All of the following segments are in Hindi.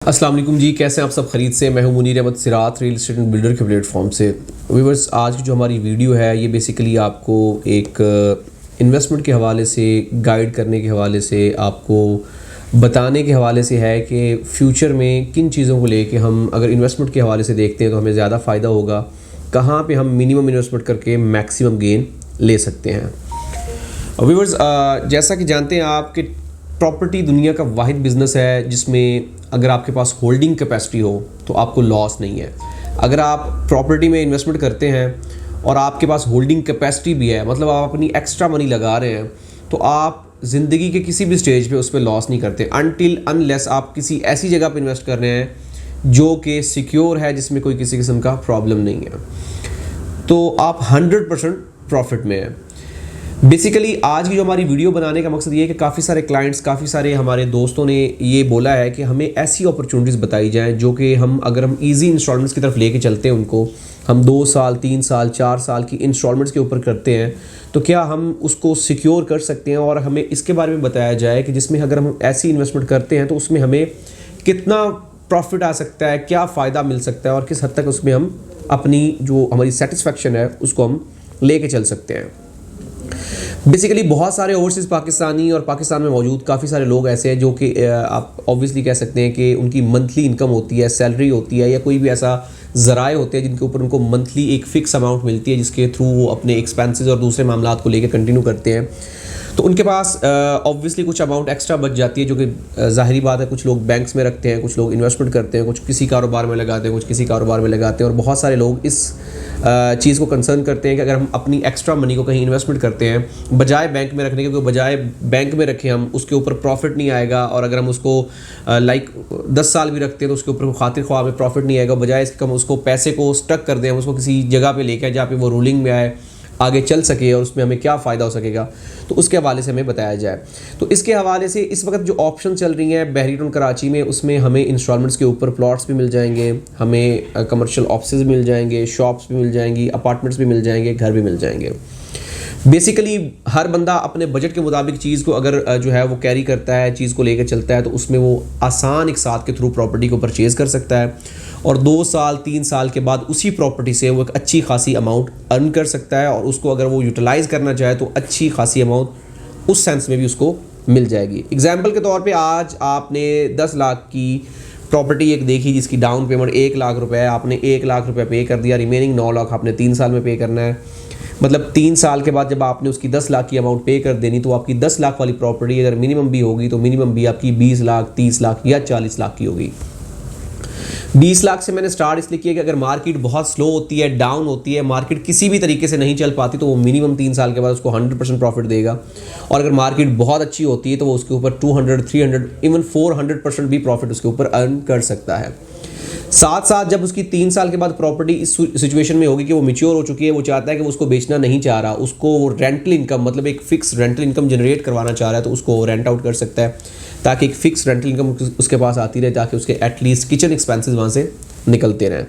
अस्सलाम वालेकुम जी, कैसे हैं आप सब खरीद से। मैं हूं मुनीर अहमद सिरात, रियल एस्टेट एंड बिल्डर के प्लेटफॉर्म से। व्यूअर्स, आज की जो हमारी वीडियो है ये बेसिकली आपको एक इन्वेस्टमेंट के हवाले से, गाइड करने के हवाले से, आपको बताने के हवाले से है कि फ़्यूचर में किन चीज़ों को लेके हम अगर इन्वेस्टमेंट के हवाले से देखते हैं तो हमें ज़्यादा फ़ायदा होगा, कहाँ पे हम मिनिमम इन्वेस्टमेंट करके मैक्सिमम गेन ले सकते हैं। व्यूअर्स, जैसा कि जानते हैं आप कि प्रॉपर्टी दुनिया का वाहिद बिज़नेस है जिसमें अगर आपके पास होल्डिंग कैपेसिटी हो तो आपको लॉस नहीं है। अगर आप प्रॉपर्टी में इन्वेस्टमेंट करते हैं और आपके पास होल्डिंग कैपेसिटी भी है, मतलब आप अपनी एक्स्ट्रा मनी लगा रहे हैं, तो आप ज़िंदगी के किसी भी स्टेज पे उस पर लॉस नहीं करते अनलेस आप किसी ऐसी जगह पे इन्वेस्ट कर रहे हैं जो कि सिक्योर है, जिसमें कोई किसी किस्म का प्रॉब्लम नहीं है, तो आप 100% प्रॉफिट में हैं। बेसिकली आज की जो हमारी वीडियो बनाने का मकसद ये है कि काफ़ी सारे क्लाइंट्स, काफ़ी सारे हमारे दोस्तों ने ये बोला है कि हमें ऐसी अपॉर्चुनिटीज़ बताई जाएं जो कि अगर हम इजी इंस्टॉलमेंट्स की तरफ लेके चलते हैं, उनको हम 2 साल 3 साल 4 साल की इंस्टॉलमेंट्स के ऊपर करते हैं, तो क्या हम उसको सिक्योर कर सकते हैं। और हमें इसके बारे में बताया जाए कि जिसमें अगर हम ऐसी इन्वेस्टमेंट करते हैं तो उसमें हमें कितना प्रॉफिट आ सकता है, क्या फ़ायदा मिल सकता है और किस हद तक उसमें हम अपनी जो हमारी सेटिस्फेक्शन है उसको हम लेके चल सकते हैं। बेसिकली बहुत सारे ओवरसीज़ पाकिस्तानी और पाकिस्तान में मौजूद काफ़ी सारे लोग ऐसे हैं जो कि आप ऑब्वियसली कह सकते हैं कि उनकी मंथली इनकम होती है, सैलरी होती है, या कोई भी ऐसा ज़राए होते हैं जिनके ऊपर उनको मंथली एक फ़िक्स अमाउंट मिलती है जिसके थ्रू वो अपने एक्सपेंसेस और दूसरे मामलात को लेकर कंटिन्यू करते हैं। तो उनके पास ऑब्वियसली कुछ अमाउंट एक्स्ट्रा बच जाती है, जो कि ज़ाहिरी बात है। कुछ लोग बैंक्स में रखते हैं, कुछ लोग इन्वेस्टमेंट करते हैं, कुछ किसी कारोबार में लगाते हैं, कुछ किसी कारोबार में लगाते हैं। और बहुत सारे लोग इस चीज़ को कंसर्न करते हैं कि अगर हम अपनी एक्स्ट्रा मनी को कहीं इन्वेस्टमेंट करते हैं बजाय बैंक में रखने के, बजाय बैंक में रखें हम, उसके ऊपर प्रॉफिट नहीं आएगा। और अगर हम उसको 10 साल भी रखते हैं तो उसके ऊपर खातिर ख्वाह में प्रॉफिट नहीं आएगा। बजाय इसके हम उसको पैसे को स्टक कर दें, हम उसको किसी जगह पे लेके आए जहाँ पे वो रूलिंग में आए, आगे चल सके और उसमें हमें क्या फ़ायदा हो सकेगा, तो उसके हवाले से हमें बताया जाए। तो इसके हवाले से इस वक्त जो ऑप्शन चल रही हैं बहरी टाउन कराची में, उसमें हमें इंस्टॉलमेंट्स के ऊपर प्लॉट्स भी मिल जाएंगे, हमें कमर्शियल ऑफिस भी मिल जाएंगे, शॉप्स भी मिल जाएंगी, अपार्टमेंट्स भी मिल जाएंगे, घर भी मिल जाएंगे। बेसिकली हर बंदा अपने बजट के मुताबिक चीज़ को अगर जो है वो कैरी करता है, चीज़ को लेकर चलता है, तो उसमें वो आसान एक साथ के थ्रू प्रॉपर्टी को परचेज़ कर सकता है और 2 साल 3 साल के बाद उसी प्रॉपर्टी से वो एक अच्छी खासी अमाउंट अर्न कर सकता है। और उसको अगर वो यूटिलाइज़ करना चाहे तो अच्छी खासी अमाउंट उस सेंस में भी उसको मिल जाएगी। एग्जाम्पल के तौर पर आज आपने 10 लाख की प्रॉपर्टी एक देखी जिसकी डाउन पेमेंट 1 लाख रुपए है, आपने 1 लाख रुपए पे कर दिया, रिमेनिंग 9 लाख आपने 3 साल में पे करना है। मतलब 3 साल के बाद जब आपने उसकी 10 लाख की अमाउंट पे कर देनी, तो आपकी 10 लाख वाली प्रॉपर्टी अगर मिनिमम भी होगी तो मिनिमम भी आपकी 20 लाख 30 लाख या 40 लाख की होगी। 20 लाख से मैंने स्टार्ट इसलिए किया कि अगर मार्केट बहुत स्लो होती है, डाउन होती है, मार्केट किसी भी तरीके से नहीं चल पाती, तो वो मिनिमम 3 साल के बाद उसको 100% प्रॉफिट देगा। और अगर मार्केट बहुत अच्छी होती है तो वो उसके ऊपर 200 300 इवन 400% भी प्रॉफिट उसके ऊपर अर्न कर सकता है। साथ साथ जब उसकी 3 साल के बाद प्रॉपर्टी इस सिचुएशन में होगी कि वो मैच्योर हो चुकी है, वो चाहता है कि वो उसको बेचना नहीं चाह रहा, उसको वो रेंटल इनकम, मतलब एक फ़िक्स रेंटल इनकम जनरेट करवाना चाह रहा है, तो उसको रेंट आउट कर सकता है ताकि एक फ़िक्स रेंटल इनकम उसके पास आती रहे, ताकि उसके एटलीस्ट किचन एक्सपेंसेस वहाँ से निकलते रहें।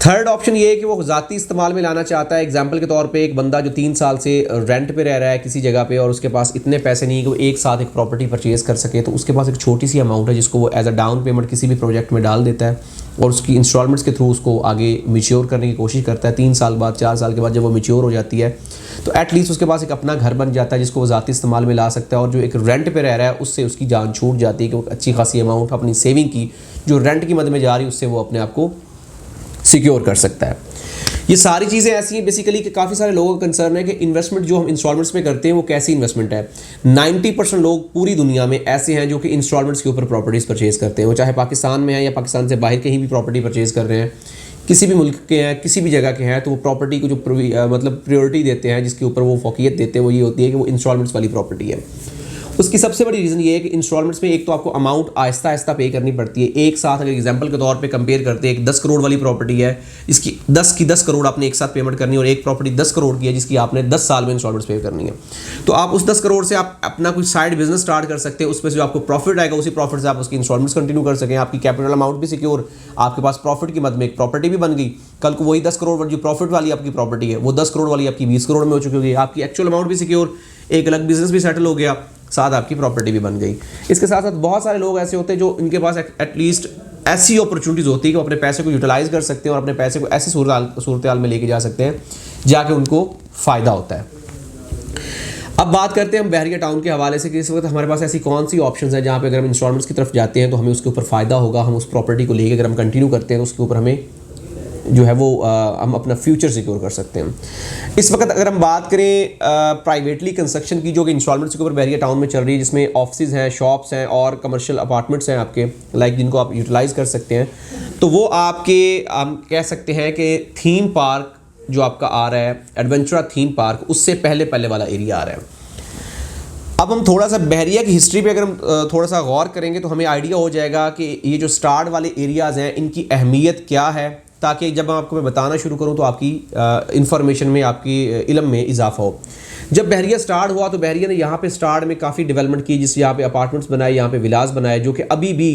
थर्ड ऑप्शन ये है कि वो ज़ाती इस्तेमाल में लाना चाहता है। एग्जाम्पल के तौर पे एक बंदा जो 3 साल से रेंट पे रह रहा है किसी जगह पे और उसके पास इतने पैसे नहीं कि वो एक साथ एक प्रॉपर्टी परचेज़ कर सके, तो उसके पास एक छोटी सी अमाउंट है जिसको वो एज अ डाउन पेमेंट किसी भी प्रोजेक्ट में डाल देता है और उसकी इंस्टॉलमेंट्स के थ्रू उसको आगे मैच्योर करने की कोशिश करता है। 3 साल बाद 4 साल के बाद जब वो मैच्योर हो जाती है तो एटलीस्ट उसके पास एक अपना घर बन जाता है जिसको वो ज़ाती इस्तेमाल में ला सकता है। और जो एक रेंट पे रह रहा है उससे उसकी जान छूट जाती है कि वो अच्छी खासी अमाउंट अपनी सेविंग की जो रेंट की मद में जा रही है उससे वो अपने आप को सिक्योर कर सकता है। ये सारी चीज़ें ऐसी हैं बेसिकली कि काफ़ी सारे लोगों का कंसर्न है कि इन्वेस्टमेंट जो हम इंस्टॉलमेंट्स में करते हैं वो कैसी इन्वेस्टमेंट है। 90% लोग पूरी दुनिया में ऐसे हैं जो कि इंस्टॉलमेंट्स के ऊपर प्रॉपर्टीज़ परचेज़ करते हैं, वो चाहे पाकिस्तान में है या पाकिस्तान से बाहर कहीं भी प्रॉपर्टी परचेज़ कर रहे हैं, किसी भी मुल्क के हैं, किसी भी जगह के हैं, तो वो प्रॉपर्टी को जो मतलब प्रायोरिटी देते हैं, जिसके ऊपर वो फोकियत देते हैं, वो ये होती है कि वो इंस्टॉलमेंट्स वाली प्रॉपर्टी है। उसकी सबसे बड़ी रीज़न ये है कि इंस्टॉलमेंट्स में एक तो आपको अमाउंट आहिस्ता आहिस्ता पे करनी पड़ती है। एक साथ अगर एग्जांपल के तौर पे कंपेयर करते हैं, एक 10 करोड़ वाली प्रॉपर्टी है, इसकी 10 करोड़ आपने एक साथ पेमेंट करनी है, और एक प्रॉपर्टी 10 करोड़ की है जिसकी आपने 10 साल में इंस्टॉलमेंट्स पे करनी है। तो आप उस 10 करोड़ से आप अपना कुछ साइड बिजनेस स्टार्ट कर सकते हैं, उसमें से जो आपको प्रॉफिट आएगा उसी प्रॉफिट से आप उसकी इंस्टॉलमेंट्स कंटिन्यू कर सकें, आपकी कैपिटल अमाउंट भी सिक्योर, आपके पास प्रॉफिट की मद में एक प्रॉपर्टी भी बन गई। कल को वही 10 करोड़ जो प्रॉफिट वाली आपकी प्रॉपर्टी है वो 10 करोड़ वाली आपकी 20 करोड़ में हो चुकी होगी, आपकी एक्चुअल अमाउंट भी सिक्योर, एक अलग बिजनेस भी सेटल हो गया। साथ आपकी प्रॉपर्टी भी बन गई। इसके साथ साथ बहुत सारे लोग ऐसे होते हैं जो इनके पास एटलीस्ट ऐसी अपॉर्चुनिटीज़ होती है कि वो अपने पैसे को यूटिलाइज़ कर सकते हैं और अपने पैसे को ऐसी सूरत हाल में लेके जा सकते हैं जाके उनको फ़ायदा होता है। अब बात करते हैं हम बहरिया टाउन के हवाले से कि इस वक्त हमारे पास ऐसी कौन सी ऑप्शंस हैं जहाँ पे अगर हम इंस्टॉलमेंट्स की तरफ जाते हैं तो हमें उसके ऊपर फ़ायदा होगा, हम उस प्रॉपर्टी को लेके अगर हम कंटिन्यू करते हैं तो उसके ऊपर हमें जो है वो हम अपना फ्यूचर सिक्योर कर सकते हैं। इस वक्त अगर हम बात करें प्राइवेटली कंस्ट्रक्शन की जो कि इंस्टॉलमेंट्स के ऊपर बहरिया टाउन में चल रही है, जिसमें ऑफिस हैं, शॉप्स हैं और कमर्शियल अपार्टमेंट्स हैं आपके लाइक जिनको आप यूटिलाइज़ कर सकते हैं, तो वो आपके हम कह सकते हैं कि थीम पार्क जो आपका आ रहा है, एडवेंचरा थीम पार्क, उससे पहले वाला एरिया आ रहा है। अब हम थोड़ा सा बहरिया की हिस्ट्री पे अगर हम थोड़ा सा गौर करेंगे तो हमें आइडिया हो जाएगा कि ये जो स्टार्ट वाले एरियाज़ हैं इनकी अहमियत क्या है, ताकि जब आपको मैं बताना शुरू करूं तो आपकी इंफॉर्मेशन में, आपकी इल्म में इजाफा हो। जब बहरिया स्टार्ट हुआ तो बहरिया ने यहाँ पे स्टार्ट में काफ़ी डेवलपमेंट की, जिससे यहाँ पे अपार्टमेंट्स बनाए, यहाँ पे विलास बनाए, जो कि अभी भी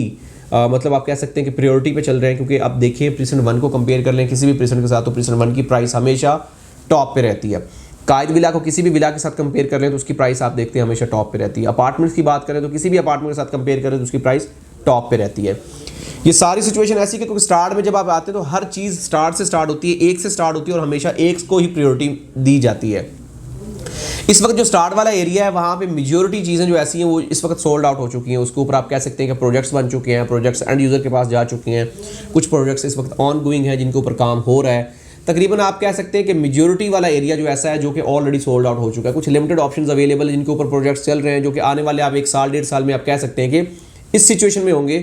मतलब आप कह सकते हैं कि प्रायोरिटी पे चल रहे हैं। क्योंकि अब देखिए प्रीसेंट 1 को कंपेयर कर लें किसी भी प्रीसेंट के साथ तो प्रीसेंट 1 की प्राइस हमेशा टॉप पे रहती है। कायद विला को किसी भी विला के साथ कंपेयर कर लें तो उसकी प्राइस आप देखते हैं हमेशा टॉप पे रहती है। अपार्टमेंट्स की बात करें तो किसी भी अपार्टमेंट के साथ कंपेयर करें तो उसकी प्राइस टॉप पे रहती है। ये सारी सिचुएशन ऐसी कि क्योंकि स्टार्ट में जब आप आते हैं तो हर चीज़ स्टार्ट से स्टार्ट होती है, एक से स्टार्ट होती है और हमेशा एक को ही प्रायोरिटी दी जाती है। इस वक्त जो स्टार्ट वाला एरिया है वहाँ पे मेजॉरिटी चीज़ें जो ऐसी हैं वो इस वक्त सोल्ड आउट हो चुकी हैं। उसके ऊपर आप कह सकते हैं कि प्रोजेक्ट्स बन चुके हैं, प्रोजेक्ट्स एंड यूज़र के पास जा चुके हैं, कुछ प्रोजेक्ट्स इस वक्त ऑन गोइंग हैं जिनके ऊपर काम हो रहा है। तकरीबन आप कह सकते हैं कि मेजॉरिटी वाला एरिया जो ऐसा है जो कि ऑलरेडी सोल्ड आउट हो चुका है। कुछ लिमिटेड ऑप्शंस अवेलेबल है जिनके ऊपर प्रोजेक्ट्स चल रहे हैं, जो कि आने वाले आप 1 साल 1.5 साल में आप कह सकते हैं कि इस सिचुएशन में होंगे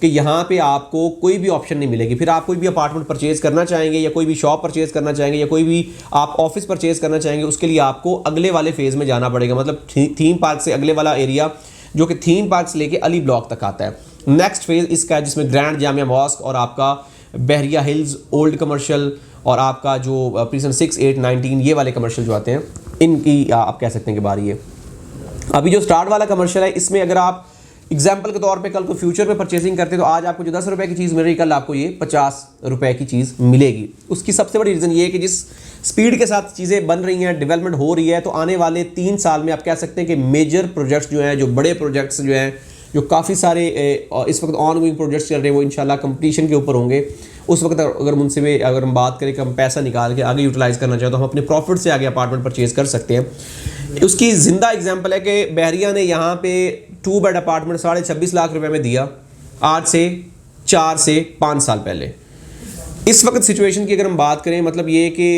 कि यहाँ पे आपको कोई भी ऑप्शन नहीं मिलेगी। फिर आप कोई भी अपार्टमेंट परचेज करना चाहेंगे या कोई भी शॉप परचेज करना चाहेंगे या कोई भी आप ऑफिस परचेज करना चाहेंगे, उसके लिए आपको अगले वाले फेज़ में जाना पड़ेगा। मतलब थीम पार्क से अगले वाला एरिया जो कि थीम पार्क से लेके अली ब्लॉक तक आता है, नेक्स्ट फेज़ इसका है जिसमें ग्रैंड जामिया मॉस्क और आपका बहरिया हिल्स ओल्ड कमर्शियल और आपका जो प्रीसेंट 6, 8, 19 ये वाले कमर्शियल जो आते हैं इनकी आप कह सकते हैं कि बारी है। अभी जो स्टार्ट वाला कमर्शियल है इसमें अगर आप एग्जाम्पल के तौर पे कल को फ्यूचर में परचेजिंग करते तो आज आपको जो 10 रुपये की चीज़ मिल रही कल आपको ये 50 रुपये की चीज़ मिलेगी। उसकी सबसे बड़ी रीज़न ये है कि जिस स्पीड के साथ चीज़ें बन रही हैं, डेवलपमेंट हो रही है, तो आने वाले 3 साल में आप कह सकते हैं कि मेजर प्रोजेक्ट्स जो हैं, जो बड़े प्रोजेक्ट्स जो हैं, जो काफ़ी सारे इस वक्त ऑन गोइंग प्रोजेक्ट्स चल रहे हैं वो इंशाल्लाह कंप्लीशन के ऊपर होंगे। उस वक्त अगर मुझसे में अगर हम बात करें कि हम पैसा निकाल के आगे यूटिलाइज़ करना चाहें तो हम अपने प्रॉफिट से आगे अपार्टमेंट परचेज़ कर सकते हैं। उसकी ज़िंदा एग्जांपल है कि बहरिया ने यहाँ पे 2 बेड अपार्टमेंट 26.5 लाख रुपए में दिया आज से 4 से 5 साल पहले। इस वक्त सिचुएशन की अगर हम बात करें मतलब ये कि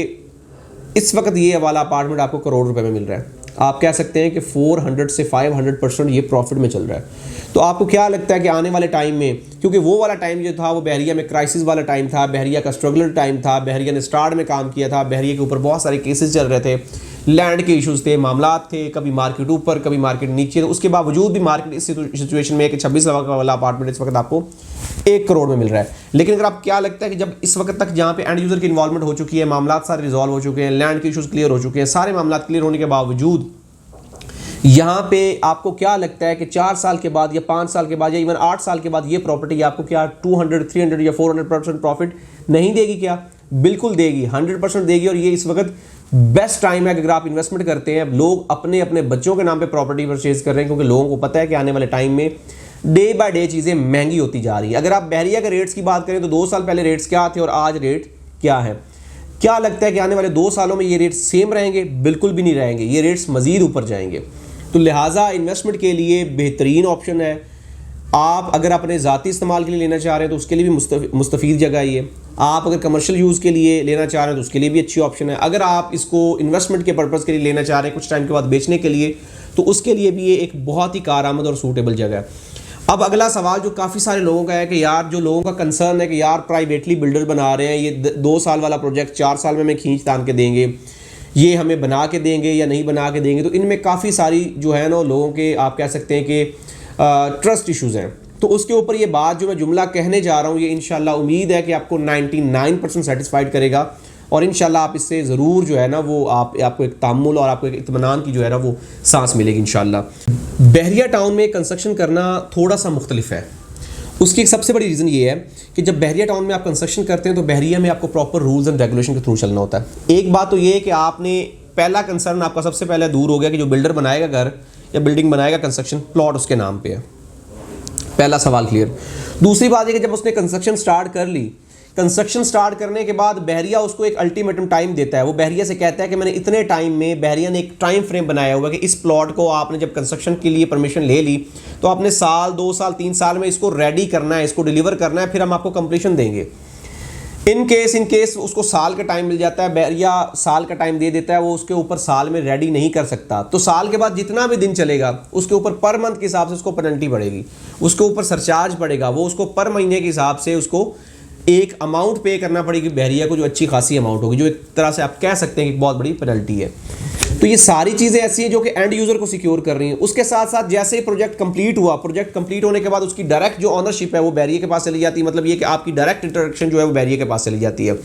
इस वक्त ये वाला अपार्टमेंट आपको करोड़ रुपए में मिल रहा है। आप कह सकते हैं कि 400 से 500% ये प्रॉफिट में चल रहा है। तो आपको क्या लगता है कि आने वाले टाइम में, क्योंकि वो वाला टाइम जो था वो बहरिया में क्राइसिस वाला टाइम था, बहरिया का स्ट्रगलर टाइम था, बहरिया ने स्टार्ट में काम किया था, बहरिया के ऊपर बहुत सारे केसेस चल रहे थे, लैंड के इश्यूज़ थे, मामलात थे, कभी मार्केट ऊपर कभी मार्केट नीचे, तो उसके बावजूद भी मार्केट इस सिचुएशन में है कि 26 लाख वाला अपार्टमेंट इस वक्त आपको 1 करोड़ में मिल रहा है। लेकिन अगर आप क्या लगता है कि जब इस वक्त तक जहाँ पे एंड यूज़र की इन्वॉल्वमेंट हो चुकी है, मामलात सारे रिजॉल्व हो चुके हैं, लैंड के इशूज़ क्लियर हो चुके हैं, सारे मामलात क्लियर होने के बावजूद यहाँ पे आपको क्या लगता है कि 4 साल के बाद या 5 साल के बाद या इवन 8 साल के बाद ये प्रॉपर्टी आपको क्या 200, 300 या 400% प्रॉफिट नहीं देगी? क्या बिल्कुल देगी, 100% देगी। और ये इस वक्त बेस्ट टाइम है कि अगर आप इन्वेस्टमेंट करते हैं। लोग अपने अपने बच्चों के नाम पे प्रॉपर्टी परचेज कर रहे हैं क्योंकि लोगों को पता है कि आने वाले टाइम में डे बाय डे चीज़ें महंगी होती जा रही है। अगर आप बहरिया के रेट्स की बात करें तो 2 साल पहले रेट्स क्या थे और आज रेट क्या है? क्या लगता है कि आने वाले 2 सालों में ये रेट्स सेम रहेंगे? बिल्कुल भी नहीं रहेंगे, ये रेट्स मज़ीद ऊपर जाएंगे। तो लिहाजा इन्वेस्टमेंट के लिए बेहतरीन ऑप्शन है। आप अगर अपने ज़ाती इस्तेमाल के लिए लेना चाह रहे हैं तो उसके लिए भी मुस्तफ़ीद जगह है ये। आप अगर कमर्शियल यूज़ के लिए लेना चाह रहे हैं तो उसके लिए भी अच्छी ऑप्शन है। अगर आप इसको इन्वेस्टमेंट के पर्पज़ के लिए लेना चाह रहे हैं कुछ टाइम के बाद बेचने के लिए, तो उसके लिए भी ये एक बहुत ही कारआमद और सूटेबल जगह है। अब अगला सवाल जो काफ़ी सारे लोगों का है कि यार, जो लोगों का कंसर्न है कि यार प्राइवेटली बिल्डर बना रहे हैं, ये 2 साल वाला प्रोजेक्ट 4 साल में हमें खींच तान के देंगे, ये हमें बना के देंगे या नहीं बना के देंगे। तो इनमें काफ़ी सारी जो है ना लोगों के आप कह सकते हैं कि ट्रस्ट इश्यूज़ हैं। तो उसके ऊपर ये बात जो मैं जुमला कहने जा रहा हूँ ये इंशाल्लाह उम्मीद है कि आपको 99% सेटिस्फाइड करेगा और इंशाल्लाह आप इससे ज़रूर जो है ना वो आपको एक तामुल और आपको एक इत्मीनान की जो है ना वो सांस मिलेगी इंशाल्लाह। बहरिया टाउन में कंस्ट्रक्शन करना थोड़ा सा मुख्तलिफ है। उसकी एक सबसे बड़ी रीज़न ये है कि जब बहरिया टाउन में आप कंस्ट्रक्शन करते हैं तो बहरिया में आपको प्रॉपर रूल्स एंड रेगुलेशन के थ्रू चलना होता है। एक बात तो ये है कि आपने पहला कंसर्न आपका सबसे पहले दूर हो गया कि जो बिल्डर बनाएगा घर या बिल्डिंग बनाएगा, कंस्ट्रक्शन प्लॉट उसके नाम पे है। पहला सवाल क्लियर। दूसरी बात है कि जब उसने कंस्ट्रक्शन स्टार्ट कर ली, कंस्ट्रक्शन स्टार्ट करने के बाद बहरिया उसको एक अल्टीमेटम टाइम देता है। वो बहरिया से कहता है कि मैंने इतने टाइम में, बहरिया ने एक टाइम फ्रेम बनाया हुआ है कि इस प्लॉट को आपने जब कंस्ट्रक्शन के लिए परमिशन ले ली तो आपने साल, 2 साल, 3 साल में इसको रेडी करना है, इसको डिलीवर करना है, फिर हम आपको कंप्लीशन देंगे। इन केस उसको साल का टाइम मिल जाता है, बहरिया साल का टाइम दे देता है, वो उसके ऊपर साल में रेडी नहीं कर सकता, तो साल के बाद जितना भी दिन चलेगा उसके ऊपर पर मंथ के हिसाब से उसको पेनल्टी पड़ेगी, उसके ऊपर सरचार्ज पड़ेगा, वो उसको पर महीने के हिसाब से उसको एक अमाउंट पे करना पड़ेगी बहरिया को, जो अच्छी खासी अमाउंट होगी, जो एक तरह से आप कह सकते हैं कि बहुत बड़ी पेनल्टी है। तो ये सारी चीज़ें ऐसी हैं जो कि एंड यूज़र को सिक्योर कर रही हैं। उसके साथ साथ जैसे ही प्रोजेक्ट कंप्लीट हुआ, प्रोजेक्ट कंप्लीट होने के बाद उसकी डायरेक्ट जो ऑनरशिप है वो बहरिया के पास चली जाती है। मतलब ये कि आपकी डायरेक्ट इंटरेक्शन जो है वो बहरिया के पास चली जाती है।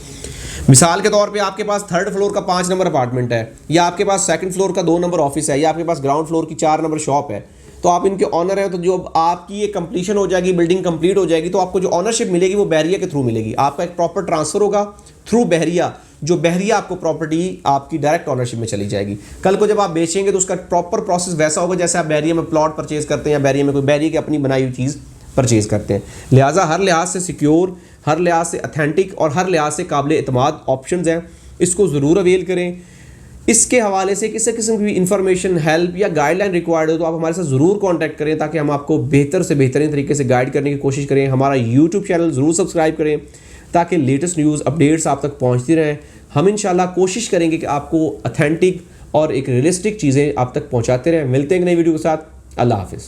मिसाल के तौर पे आपके पास 3rd फ्लोर का 5 नंबर अपार्टमेंट है, या आपके पास 2nd फ्लोर का 2 नंबर ऑफिस है, या आपके पास ग्राउंड फ्लोर की 4 नंबर शॉप है, तो आप इनके ऑनर हैं। तो जो आपकी ये कंप्लीशन हो जाएगी, बिल्डिंग कंप्लीट हो जाएगी, तो आपको जो ऑनरशिप मिलेगी वो बहरिया के थ्रू मिलेगी। आपका एक प्रॉपर ट्रांसफर होगा थ्रू बहरिया, जो बहरिया आपको प्रॉपर्टी आपकी डायरेक्ट ऑनरशिप में चली जाएगी। कल को जब आप बेचेंगे तो उसका प्रॉपर प्रोसेस वैसा होगा जैसे आप बहरिया में प्लॉट परचेज करते हैं या बहरिया में कोई बहरिया की अपनी बनाई हुई चीज़ परचेज करते हैं। लिहाजा हर लिहाज से सिक्योर, हर लिहाज से अथेंटिक और हर लिहाज से काबिल एतमाद ऑप्शंस हैं, इसको ज़रूर अवेल करें। इसके हवाले से किसी किस्म की इंफॉर्मेशन, हेल्प या गाइडलाइन रिक्वायर्ड हो तो आप हमारे साथ ज़रूर कांटेक्ट करें, ताकि हम आपको बेहतर से बेहतरीन तरीके से गाइड करने की कोशिश करें। हमारा यूट्यूब चैनल ज़रूर सब्सक्राइब करें ताकि लेटेस्ट न्यूज़ अपडेट्स आप तक पहुंचती रहें। हम इंशाल्लाह कोशिश करेंगे कि आपको अथेंटिक और एक रियलिस्टिक चीज़ें आप तक पहुंचाते रहें। मिलते हैं एक नई वीडियो के साथ। अल्लाह हाफिज़।